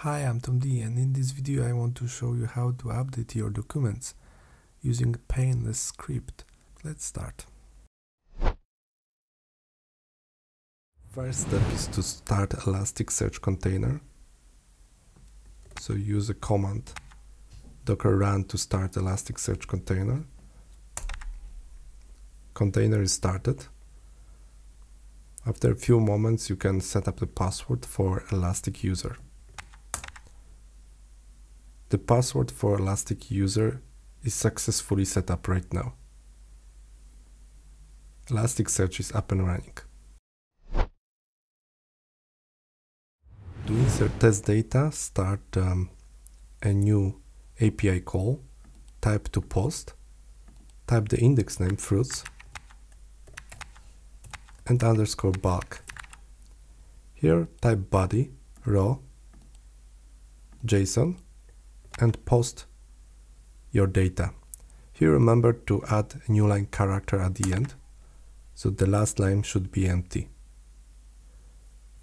Hi, I'm Tom D, and in this video I want to show you how to update your documents using Painless script. Let's start. First step is to start Elasticsearch container. So use a command docker run to start Elasticsearch container. Container is started. After a few moments you can set up the password for Elastic user. The password for Elastic user is successfully set up right now. Elasticsearch is up and running. To insert test data, start a new API call, type to post, type the index name fruits, and underscore bulk. Here type body, raw, JSON, and post your data. Here remember to add a new line character at the end, so the last line should be empty.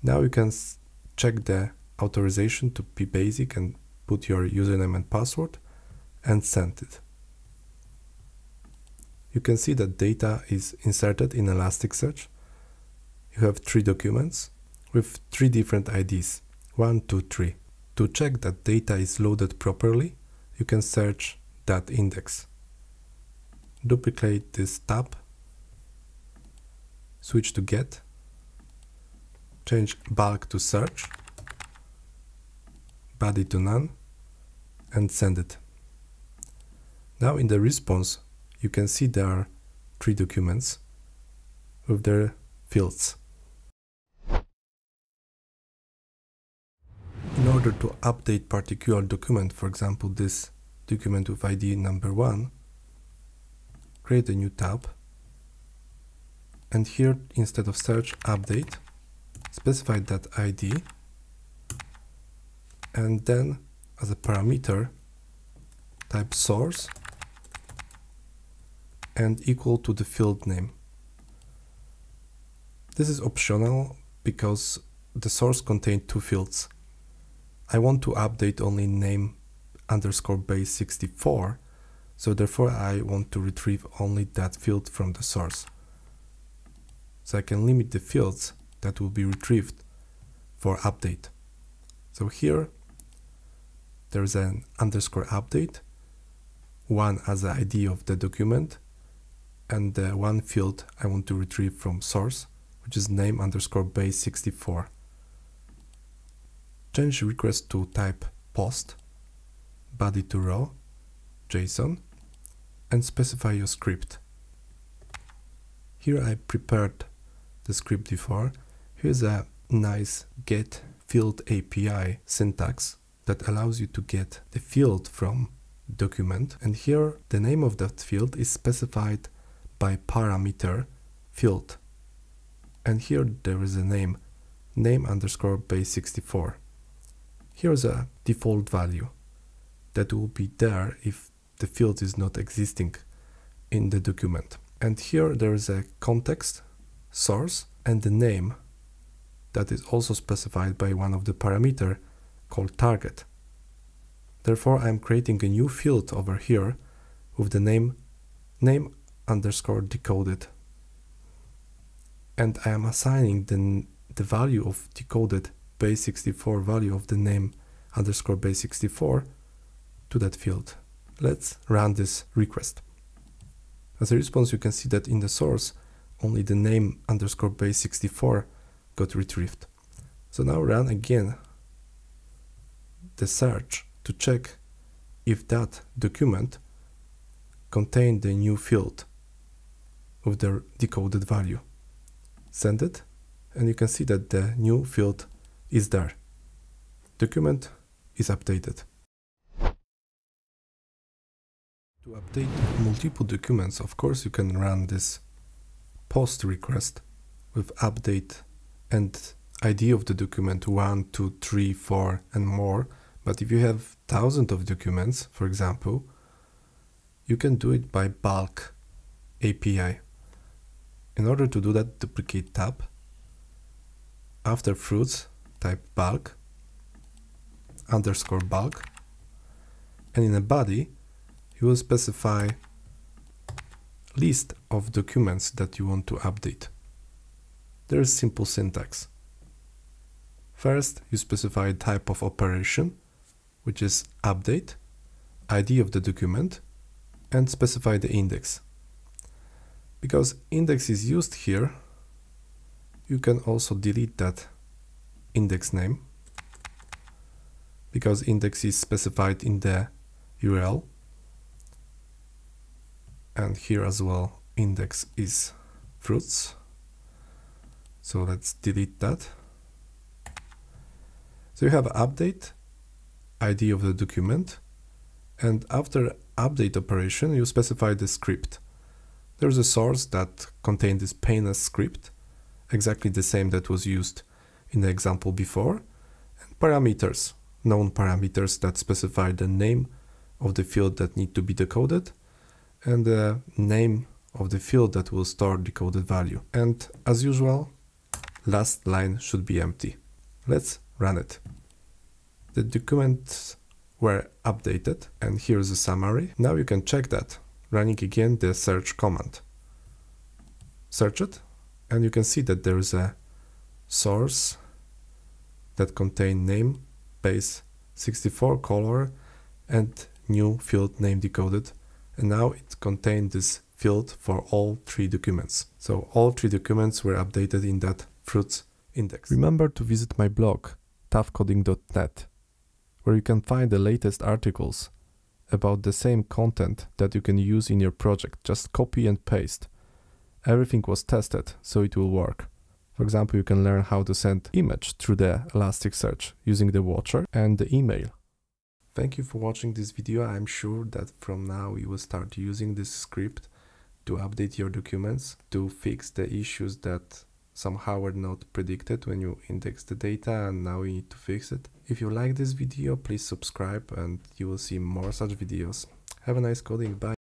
Now you can check the authorization to be basic and put your username and password and send it. You can see that data is inserted in Elasticsearch. You have 3 documents with 3 different IDs, 1, 2, 3. To check that data is loaded properly, you can search that index. Duplicate this tab, switch to get, change bulk to search, body to none, and send it. Now in the response, you can see there are 3 documents with their fields. In order to update particular document, for example this document with ID number 1, create a new tab, and here instead of search, update, specify that ID, and then as a parameter type source and equal to the field name. This is optional because the source contains 2 fields. I want to update only name underscore base 64, so therefore I want to retrieve only that field from the source. So I can limit the fields that will be retrieved for update. So here there's an underscore update, 1 as the ID of the document, and the 1 field I want to retrieve from source, which is name underscore base 64. Change request to type post, body to raw, JSON, and specify your script. Here I prepared the script before. Here's a nice get field API syntax that allows you to get the field from document, and here the name of that field is specified by parameter field, and here there is a name underscore base 64. Here's a default value that will be there if the field is not existing in the document. And here there is a context, source, and the name that is also specified by one of the parameter called target. Therefore, I'm creating a new field over here with the name underscore decoded. And I am assigning the value of decoded base 64 value of the name underscore base 64 to that field. Let's run this request. As a response, you can see that in the source only the name underscore base 64 got retrieved. So now run again the search to check if that document contained the new field with the decoded value. Send it, and you can see that the new field is there. Document is updated. To update multiple documents, of course, you can run this post request with update and ID of the document 1, 2, 3, 4, and more. But if you have thousands of documents, for example, you can do it by bulk API. In order to do that, duplicate tab. After fruits, type bulk, underscore bulk, and in a body you will specify list of documents that you want to update. There is simple syntax. First, you specify type of operation, which is update, ID of the document, and specify the index. Because index is used here, you can also delete that index name, because index is specified in the URL, and here as well index is fruits, so let's delete that. So you have update, ID of the document, and after update operation you specify the script. There's a source that contains this Painless script, exactly the same that was used in the example before, and parameters, known parameters that specify the name of the field that need to be decoded and the name of the field that will store decoded value. And as usual, last line should be empty. Let's run it. The documents were updated, and here's a summary. Now you can check that running again the search command. Search it, and you can see that there is a source that contains name, base 64, color, and new field name decoded. And now it contains this field for all three documents. So all three documents were updated in that fruits index. Remember to visit my blog, toughcoding.net, where you can find the latest articles about the same content that you can use in your project. Just copy and paste. Everything was tested, so it will work. For example, you can learn how to send image through the Elasticsearch using the watcher and the email. Thank you for watching this video. I'm sure that from now you will start using this script to update your documents, to fix the issues that somehow were not predicted when you index the data, and now you need to fix it. If you like this video, please subscribe and you will see more such videos. Have a nice coding. Bye.